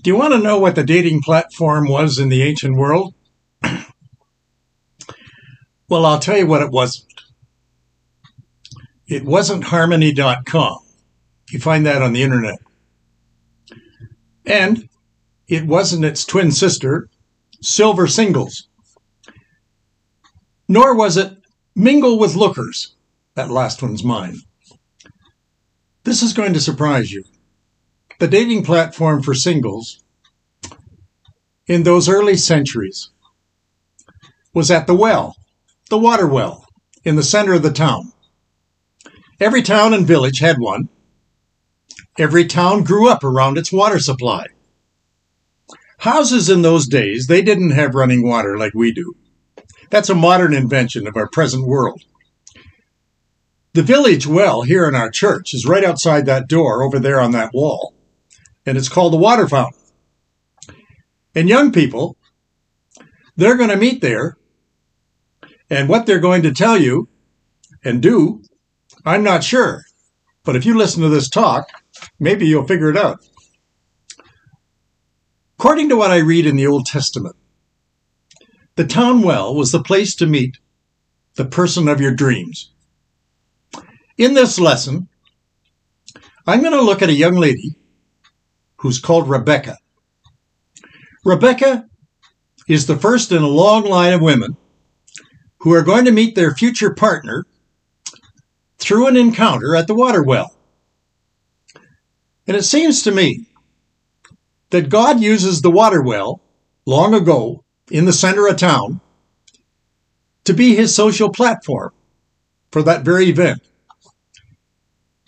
Do you want to know what the dating platform was in the ancient world? Well, I'll tell you what it wasn't. It wasn't harmony.com. You find that on the internet. And it wasn't its twin sister, Silver Singles. Nor was it Mingle with Lookers. That last one's mine. This is going to surprise you. The dating platform for singles in those early centuries was at the well, the water well, in the center of the town. Every town and village had one. Every town grew up around its water supply. Houses in those days, they didn't have running water like we do. That's a modern invention of our present world. The village well here in our church is right outside that door over there on that wall, and it's called the water fountain. And young people, they're going to meet there, and what they're going to tell you and do, I'm not sure. But if you listen to this talk, maybe you'll figure it out. According to what I read in the Old Testament, the town well was the place to meet the person of your dreams. In this lesson, I'm going to look at a young lady who's called Rebecca. Rebecca is the first in a long line of women who are going to meet their future partner through an encounter at the water well. And it seems to me that God uses the water well long ago in the center of town to be his social platform for that very event,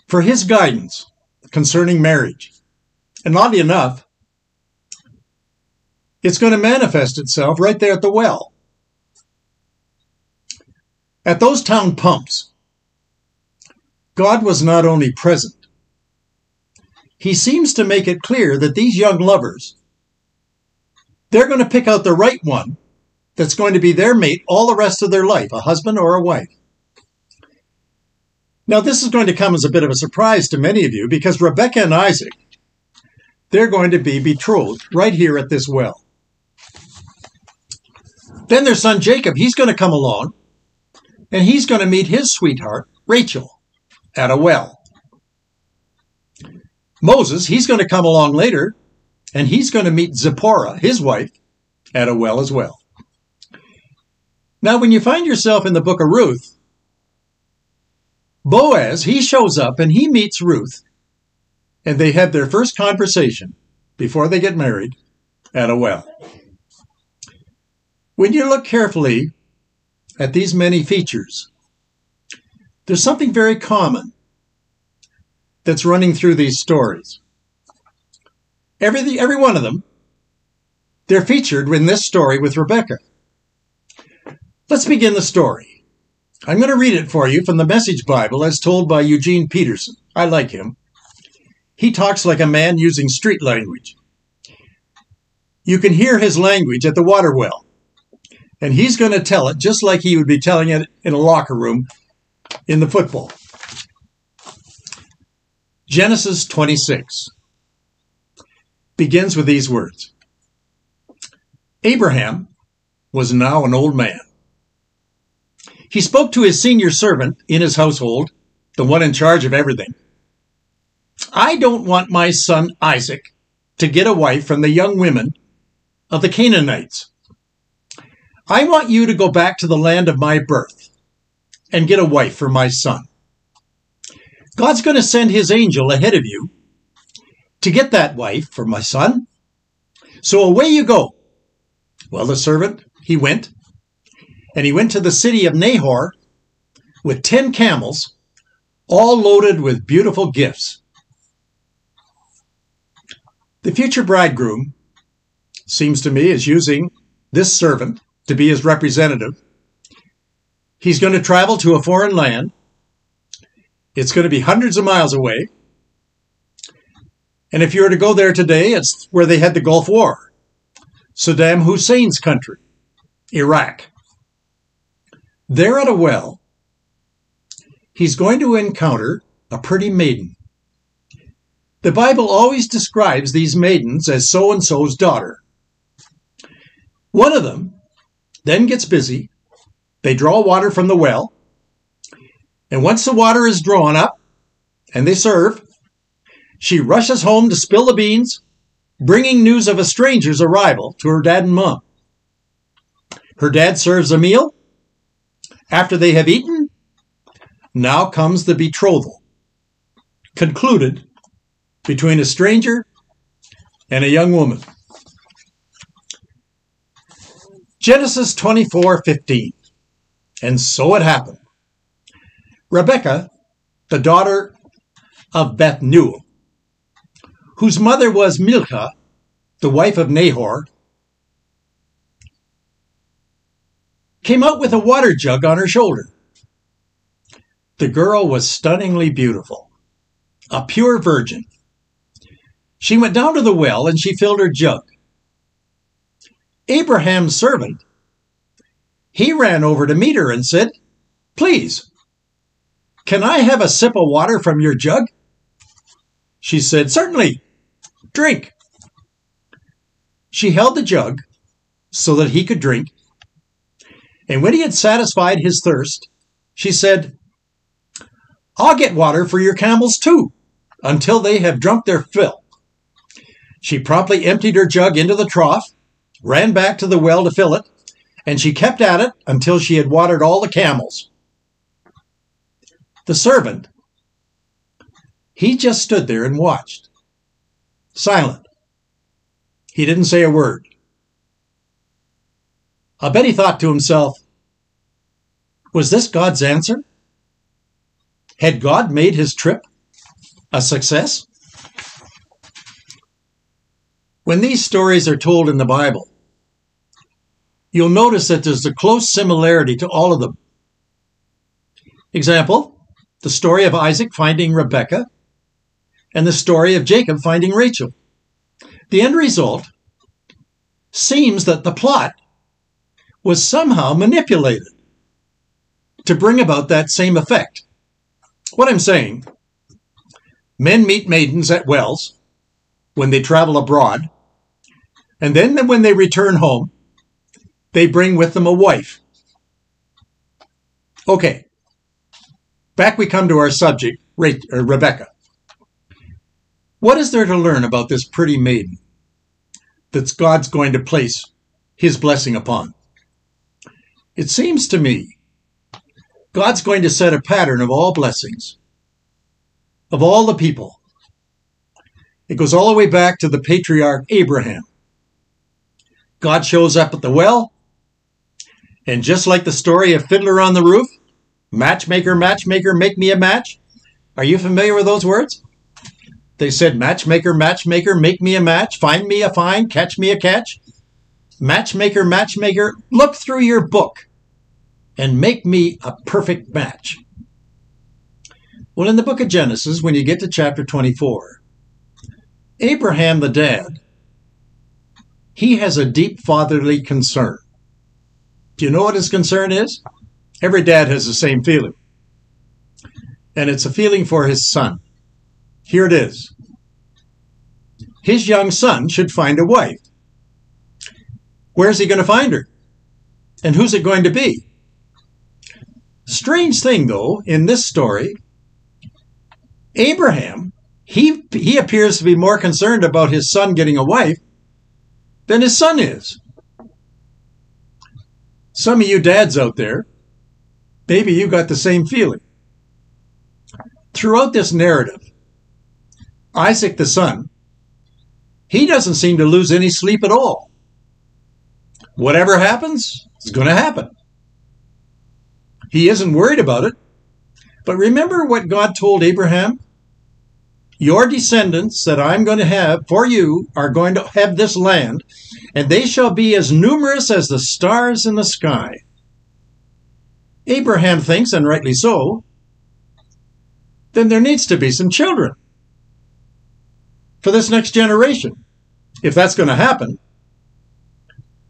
for his guidance concerning marriage. And oddly enough, it's going to manifest itself right there at the well. At those town pumps, God was not only present, he seems to make it clear that these young lovers, they're going to pick out the right one that's going to be their mate all the rest of their life, a husband or a wife. Now, this is going to come as a bit of a surprise to many of you because Rebecca and Isaac, they're going to be betrothed right here at this well. Then their son Jacob, he's going to come along and he's going to meet his sweetheart, Rachel, at a well. Moses, he's going to come along later and he's going to meet Zipporah, his wife, at a well as well. Now, when you find yourself in the book of Ruth, Boaz, he shows up and he meets Ruth, and they have their first conversation before they get married at a well. When you look carefully at these many features, there's something very common that's running through these stories. Every one of them, they're featured in this story with Rebecca. Let's begin the story. I'm going to read it for you from the Message Bible as told by Eugene Peterson. I like him. He talks like a man using street language. You can hear his language at the water well, and he's going to tell it just like he would be telling it in a locker room in the football. Genesis 26 begins with these words. Abraham was now an old man. He spoke to his senior servant in his household, the one in charge of everything. I don't want my son Isaac to get a wife from the young women of the Canaanites. I want you to go back to the land of my birth and get a wife for my son. God's going to send his angel ahead of you to get that wife for my son. So away you go. Well, the servant, he went. And he went to the city of Nahor with 10 camels, all loaded with beautiful gifts. The future bridegroom, seems to me, is using this servant to be his representative. He's going to travel to a foreign land. It's going to be hundreds of miles away. And if you were to go there today, it's where they had the Gulf War. Saddam Hussein's country, Iraq. There at a well, he's going to encounter a pretty maiden. The Bible always describes these maidens as so-and-so's daughter. One of them then gets busy. They draw water from the well, and once the water is drawn up and they serve, she rushes home to spill the beans, bringing news of a stranger's arrival to her dad and mom. Her dad serves a meal. After they have eaten, now comes the betrothal, concluded between a stranger and a young woman. Genesis 24:15. And so it happened. Rebekah, the daughter of Bethuel, whose mother was Milcah, the wife of Nahor, came out with a water jug on her shoulder. The girl was stunningly beautiful, a pure virgin. She went down to the well and she filled her jug. Abraham's servant, he ran over to meet her and said, "Please, can I have a sip of water from your jug?" She said, "Certainly, drink." She held the jug so that he could drink, and when he had satisfied his thirst, she said, "I'll get water for your camels too, until they have drunk their fill." She promptly emptied her jug into the trough, ran back to the well to fill it, and she kept at it until she had watered all the camels. The servant, he just stood there and watched, silent. He didn't say a word. I bet he thought to himself, was this God's answer? Had God made his trip a success? When these stories are told in the Bible, you'll notice that there's a close similarity to all of them. Example, the story of Isaac finding Rebekah and the story of Jacob finding Rachel. The end result seems that the plot was somehow manipulated to bring about that same effect. What I'm saying, men meet maidens at wells when they travel abroad, and then when they return home, they bring with them a wife. Okay, back we come to our subject, Rebekah. What is there to learn about this pretty maiden that God's going to place his blessing upon? It seems to me God's going to set a pattern of all blessings, of all the people. It goes all the way back to the patriarch Abraham. God shows up at the well, and just like the story of Fiddler on the Roof, matchmaker, matchmaker, make me a match. Are you familiar with those words? They said, matchmaker, matchmaker, make me a match, find me a find, catch me a catch. Matchmaker, matchmaker, look through your book and make me a perfect match. Well, in the book of Genesis, when you get to chapter 24, Abraham, the dad, he has a deep fatherly concern. Do you know what his concern is? Every dad has the same feeling. And it's a feeling for his son. Here it is. His young son should find a wife. Where's he going to find her? And who's it going to be? Strange thing, though, in this story, Abraham, he appears to be more concerned about his son getting a wife than his son is. Some of you dads out there, maybe you got the same feeling. Throughout this narrative, Isaac the son, he doesn't seem to lose any sleep at all. Whatever happens, it's going to happen. He isn't worried about it. But remember what God told Abraham? Your descendants that I'm going to have for you are going to have this land, and they shall be as numerous as the stars in the sky. Abraham thinks, and rightly so, then there needs to be some children for this next generation, if that's going to happen.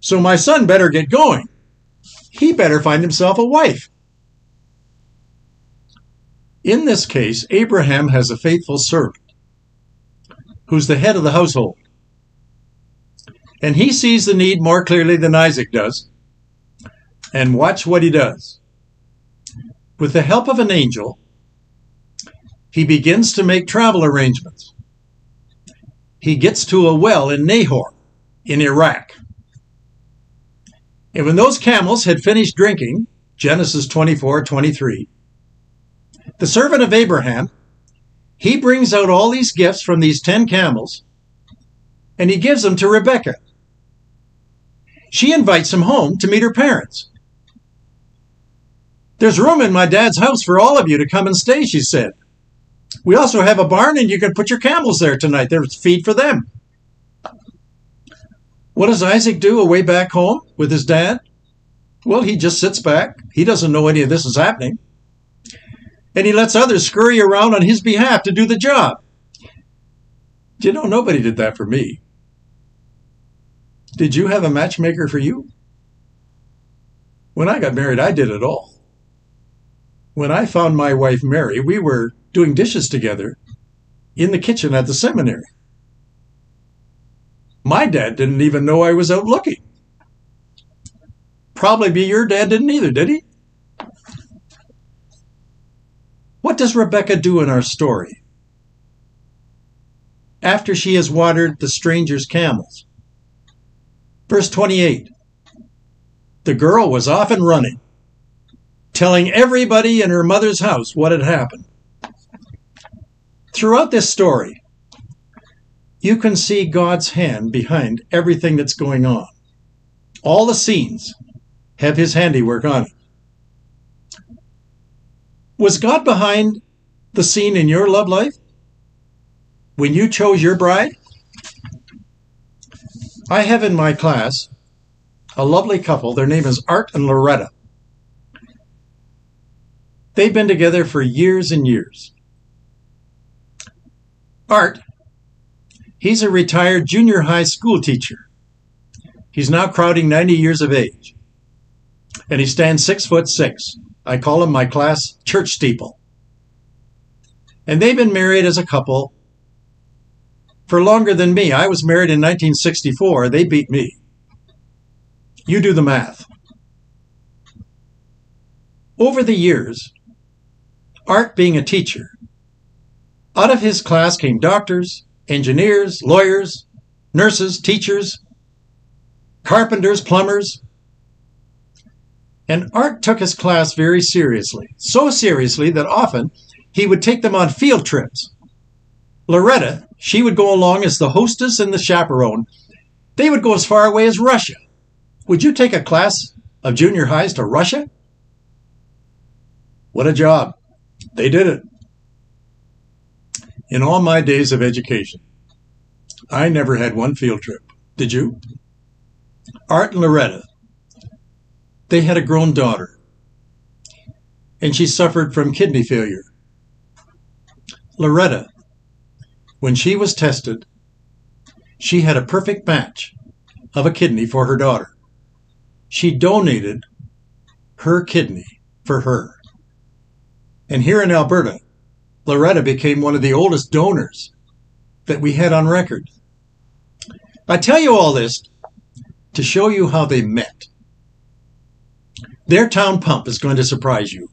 So my son better get going. He better find himself a wife. In this case, Abraham has a faithful servant. who's the head of the household. And he sees the need more clearly than Isaac does. And watch what he does. With the help of an angel, he begins to make travel arrangements. He gets to a well in Nahor, in Iraq. And when those camels had finished drinking, Genesis 24:23, the servant of Abraham, he brings out all these gifts from these 10 camels, and he gives them to Rebekah. She invites him home to meet her parents. "There's room in my dad's house for all of you to come and stay," she said. "We also have a barn, and you can put your camels there tonight. There's feed for them." What does Isaac do away back home with his dad? Well, he just sits back. He doesn't know any of this is happening. And he lets others scurry around on his behalf to do the job. Do you know, nobody did that for me. Did you have a matchmaker for you? When I got married, I did it all. When I found my wife Mary, we were doing dishes together in the kitchen at the seminary. My dad didn't even know I was out looking. Probably your dad didn't either, did he? What does Rebekah do in our story? After she has watered the stranger's camels. Verse 28. The girl was off and running, telling everybody in her mother's house what had happened. Throughout this story, you can see God's hand behind everything that's going on. All the scenes have his handiwork on it. Was God behind the scene in your love life when you chose your bride? I have in my class a lovely couple. Their name is Art and Loretta. They've been together for years and years. Art, he's a retired junior high school teacher. He's now crowding 90 years of age. And he stands 6'6". I call him my class church steeple. And they've been married as a couple for longer than me. I was married in 1964. They beat me. You do the math. Over the years, Art being a teacher, out of his class came doctors, engineers, lawyers, nurses, teachers, carpenters, plumbers. And Art took his class very seriously, so seriously that often he would take them on field trips. Loretta, she would go along as the hostess and the chaperone. They would go as far away as Russia. Would you take a class of junior highs to Russia? What a job. They did it. In all my days of education, I never had one field trip. Did you? Art and Loretta, they had a grown daughter, and she suffered from kidney failure. Loretta, when she was tested, she had a perfect match of a kidney for her daughter. She donated her kidney for her. And here in Alberta, Loretta became one of the oldest donors that we had on record. I tell you all this to show you how they met. Their town pump is going to surprise you.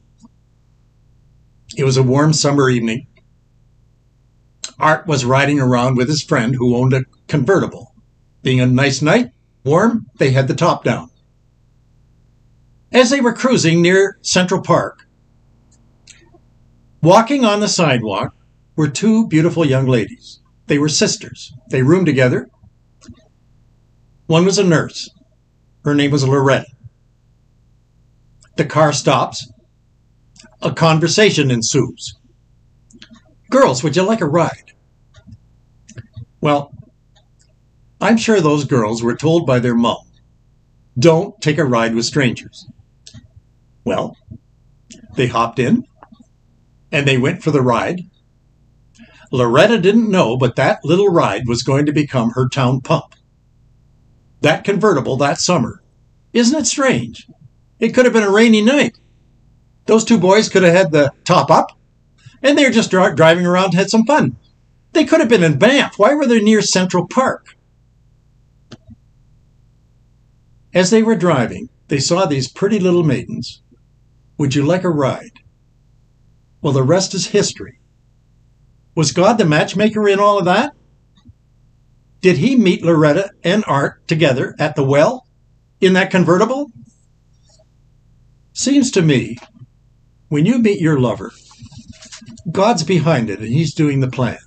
It was a warm summer evening. Art was riding around with his friend who owned a convertible. Being a nice night, warm, they had the top down. As they were cruising near Central Park, walking on the sidewalk were two beautiful young ladies. They were sisters. They roomed together. One was a nurse. Her name was Loretta. The car stops. A conversation ensues. "Girls, would you like a ride?" Well, I'm sure those girls were told by their mom, don't take a ride with strangers. Well, they hopped in and they went for the ride. Loretta didn't know, but that little ride was going to become her town pump. That convertible that summer. Isn't it strange? It could have been a rainy night. Those two boys could have had the top up, and they were just driving around and had some fun. They could have been in Banff. Why were they near Central Park? As they were driving, they saw these pretty little maidens. Would you like a ride? Well, the rest is history. Was God the matchmaker in all of that? Did he meet Loretta and Art together at the well in that convertible? Seems to me, when you meet your lover, God's behind it and he's doing the plan.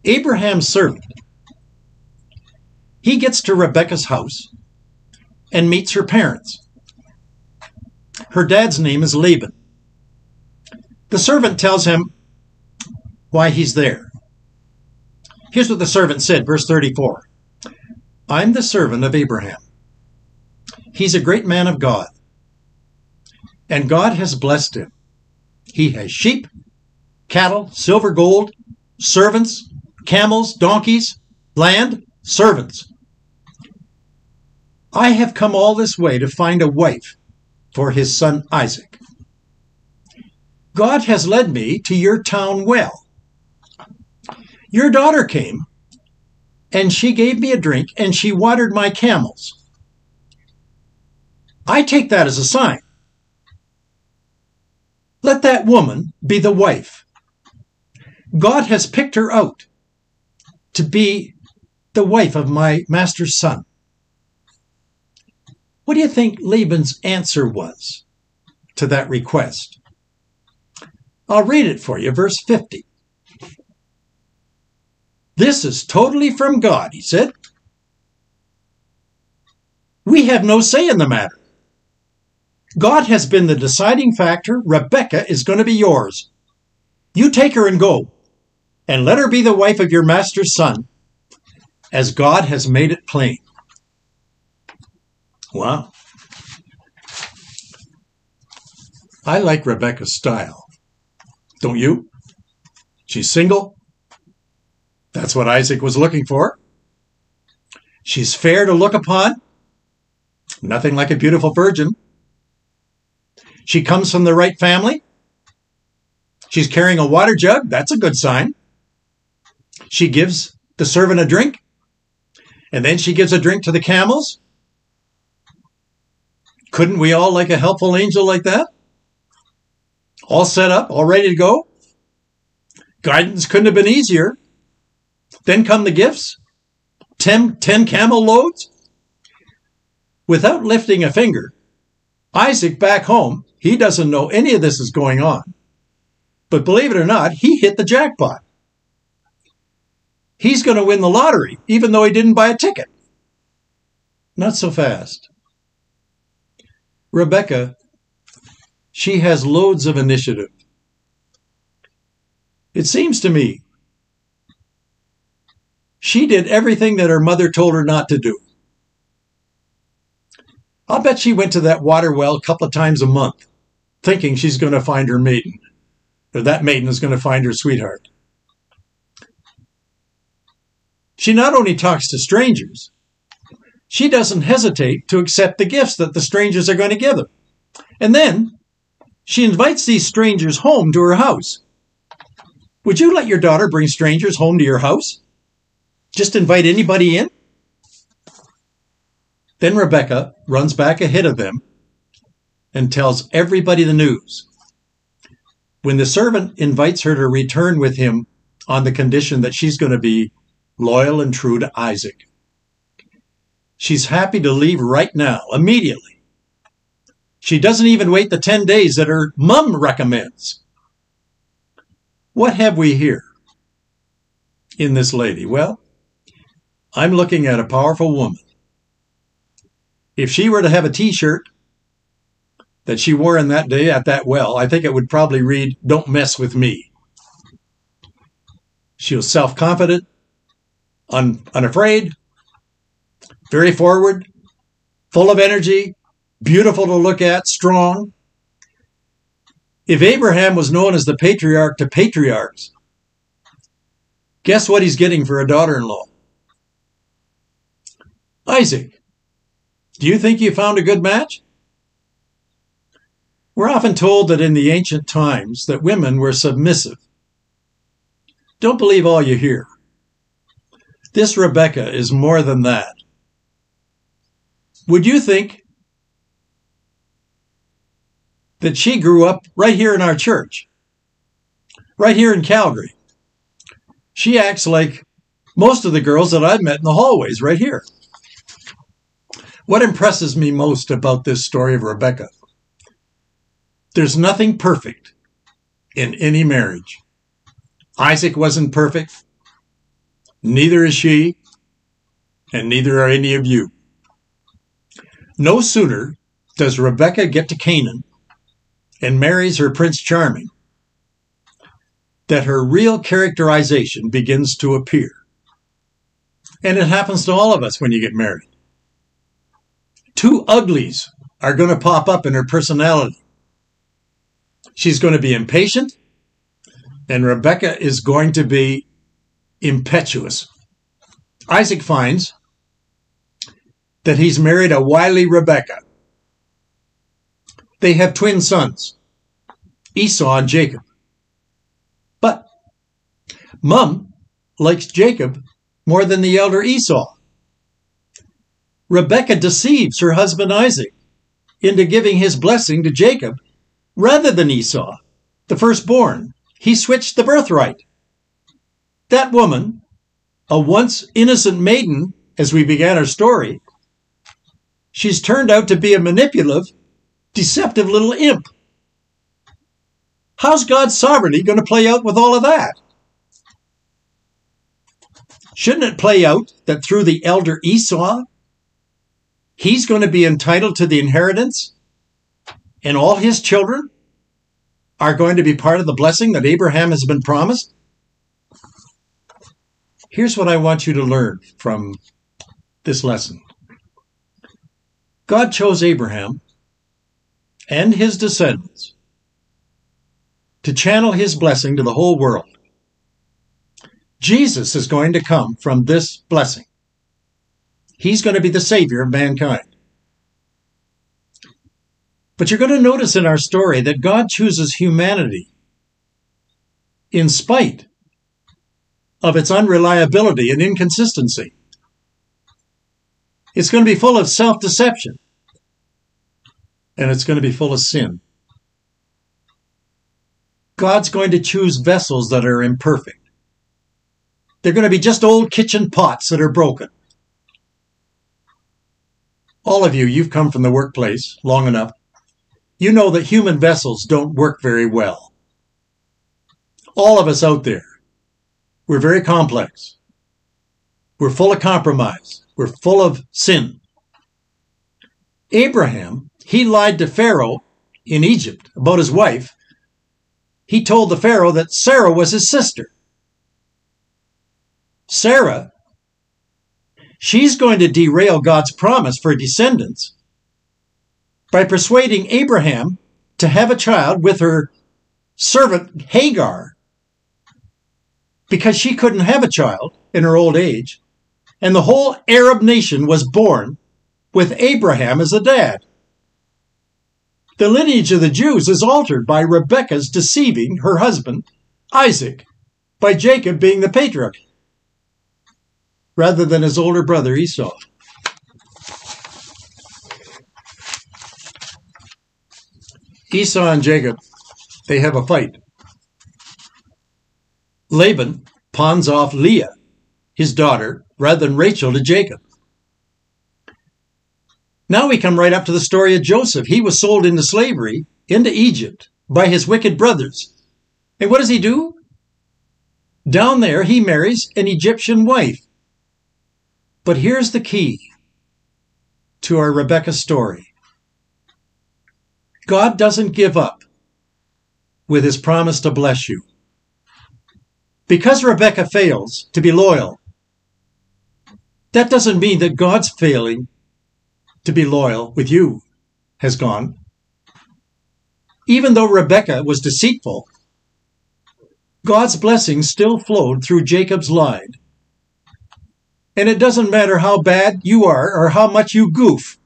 Abraham's servant, he gets to Rebekah's house and meets her parents. Her dad's name is Laban. The servant tells him why he's there. Here's what the servant said, verse 34. I'm the servant of Abraham. He's a great man of God, and God has blessed him. He has sheep, cattle, silver, gold, servants, camels, donkeys, land, servants. I have come all this way to find a wife for his son Isaac. God has led me to your town well. Your daughter came, and she gave me a drink, and she watered my camels. I take that as a sign. Let that woman be the wife. God has picked her out to be the wife of my master's son. What do you think Laban's answer was to that request? I'll read it for you, verse 50. This is totally from God, he said. We have no say in the matter. God has been the deciding factor. Rebekah is going to be yours. You take her and go, and let her be the wife of your master's son, as God has made it plain. Wow. I like Rebekah's style. Don't you? She's single. That's what Isaac was looking for. She's fair to look upon. Nothing like a beautiful virgin. She comes from the right family. She's carrying a water jug. That's a good sign. She gives the servant a drink. And then she gives a drink to the camels. Couldn't we all like a helpful angel like that? All set up, all ready to go. Guidance couldn't have been easier. Then come the gifts. 10 camel loads. Without lifting a finger, Isaac back home, he doesn't know any of this is going on. But believe it or not, he hit the jackpot. He's going to win the lottery, even though he didn't buy a ticket. Not so fast. Rebekah, she has loads of initiative. It seems to me she did everything that her mother told her not to do. I'll bet she went to that water well a couple of times a month, thinking she's going to find her maiden, or that maiden is going to find her sweetheart. She not only talks to strangers, she doesn't hesitate to accept the gifts that the strangers are going to give her. And then she invites these strangers home to her house. Would you let your daughter bring strangers home to your house? Just invite anybody in? Then Rebekah runs back ahead of them and tells everybody the news. When the servant invites her to return with him on the condition that she's going to be loyal and true to Isaac, she's happy to leave right now, immediately. She doesn't even wait the 10 days that her mom recommends. What have we here in this lady? Well, I'm looking at a powerful woman. If she were to have a t-shirt that she wore in that day at that well, I think it would probably read, "Don't mess with me." She was self-confident, unafraid, very forward, full of energy, beautiful to look at, strong. If Abraham was known as the patriarch to patriarchs, guess what he's getting for a daughter-in-law? Isaac. Do you think you found a good match? We're often told that in the ancient times that women were submissive. Don't believe all you hear. This Rebecca is more than that. Would you think that she grew up right here in our church, right here in Calgary? She acts like most of the girls that I've met in the hallways right here. What impresses me most about this story of Rebecca? There's nothing perfect in any marriage. Isaac wasn't perfect. Neither is she, and neither are any of you. No sooner does Rebecca get to Canaan and marries her Prince Charming that her real characterization begins to appear. And it happens to all of us when you get married. Two uglies are going to pop up in her personality. She's going to be impatient, and Rebecca is going to be impetuous. Isaac finds that he's married a wily Rebecca. They have twin sons, Esau and Jacob. But Mom likes Jacob more than the elder Esau. Rebecca deceives her husband Isaac into giving his blessing to Jacob rather than Esau, the firstborn. He switched the birthright. That woman, a once innocent maiden as we began our story, she's turned out to be a manipulative, deceptive little imp. How's God's sovereignty going to play out with all of that? Shouldn't it play out that through the elder Esau, he's going to be entitled to the inheritance, and all his children are going to be part of the blessing that Abraham has been promised? Here's what I want you to learn from this lesson. God chose Abraham and his descendants to channel his blessing to the whole world. Jesus is going to come from this blessing. He's going to be the Savior of mankind. But you're going to notice in our story that God chooses humanity in spite of its unreliability and inconsistency. It's going to be full of self-deception, and it's going to be full of sin. God's going to choose vessels that are imperfect. They're going to be just old kitchen pots that are broken. All of you, you've come from the workplace long enough. You know that human vessels don't work very well. All of us out there, we're very complex. We're full of compromise. We're full of sin. Abraham, he lied to Pharaoh in Egypt about his wife. He told the Pharaoh that Sarah was his sister. Sarah, she's going to derail God's promise for descendants by persuading Abraham to have a child with her servant Hagar, because she couldn't have a child in her old age, and the whole Arab nation was born with Abraham as a dad. The lineage of the Jews is altered by Rebekah's deceiving her husband, Isaac, by Jacob being the patriarch, rather than his older brother Esau. Esau and Jacob, they have a fight. Laban pawns off Leah, his daughter, rather than Rachel to Jacob. Now we come right up to the story of Joseph. He was sold into slavery, into Egypt, by his wicked brothers. And what does he do? Down there, he marries an Egyptian wife. But here's the key to our Rebecca story. God doesn't give up with his promise to bless you. Because Rebecca fails to be loyal, that doesn't mean that God's failing to be loyal with you has gone. Even though Rebecca was deceitful, God's blessing still flowed through Jacob's line. And it doesn't matter how bad you are or how much you goof,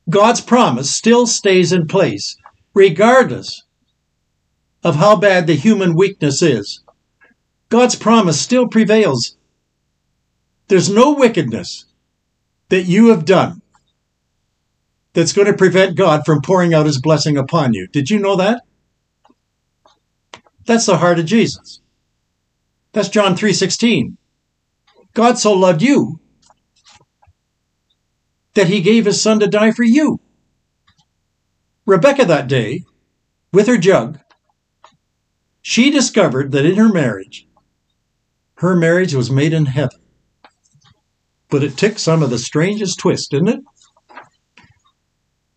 God's promise still stays in place, regardless of how bad the human weakness is. God's promise still prevails. There's no wickedness that you have done that's going to prevent God from pouring out his blessing upon you. Did you know that? That's the heart of Jesus. That's John 3:16. God so loved you that he gave his son to die for you. Rebecca that day, with her jug, she discovered that in her marriage was made in heaven. But it took some of the strangest twist, didn't it?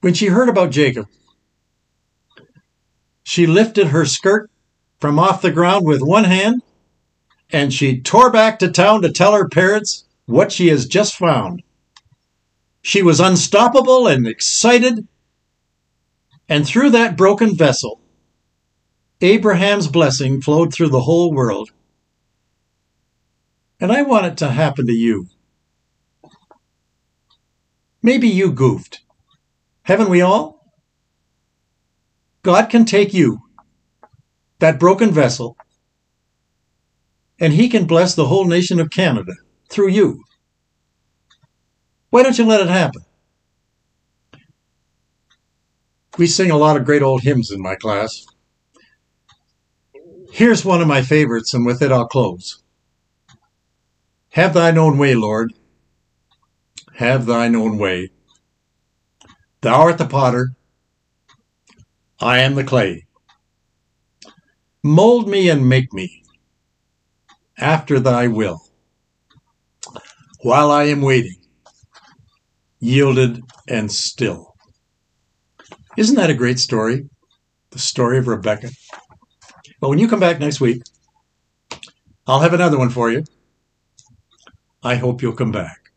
When she heard about Jacob, she lifted her skirt from off the ground with one hand, and she tore back to town to tell her parents what she has just found. She was unstoppable and excited, and through that broken vessel, Abraham's blessing flowed through the whole world. And I want it to happen to you. Maybe you goofed. Haven't we all? God can take you, that broken vessel, and he can bless the whole nation of Canada through you. Why don't you let it happen? We sing a lot of great old hymns in my class. Here's one of my favorites, and with it I'll close. Have thine own way, Lord. Have thine own way. Thou art the potter. I am the clay. Mold me and make me after thy will. While I am waiting, yielded and still. Isn't that a great story? The story of Rebecca. Well, when you come back next week, I'll have another one for you. I hope you'll come back.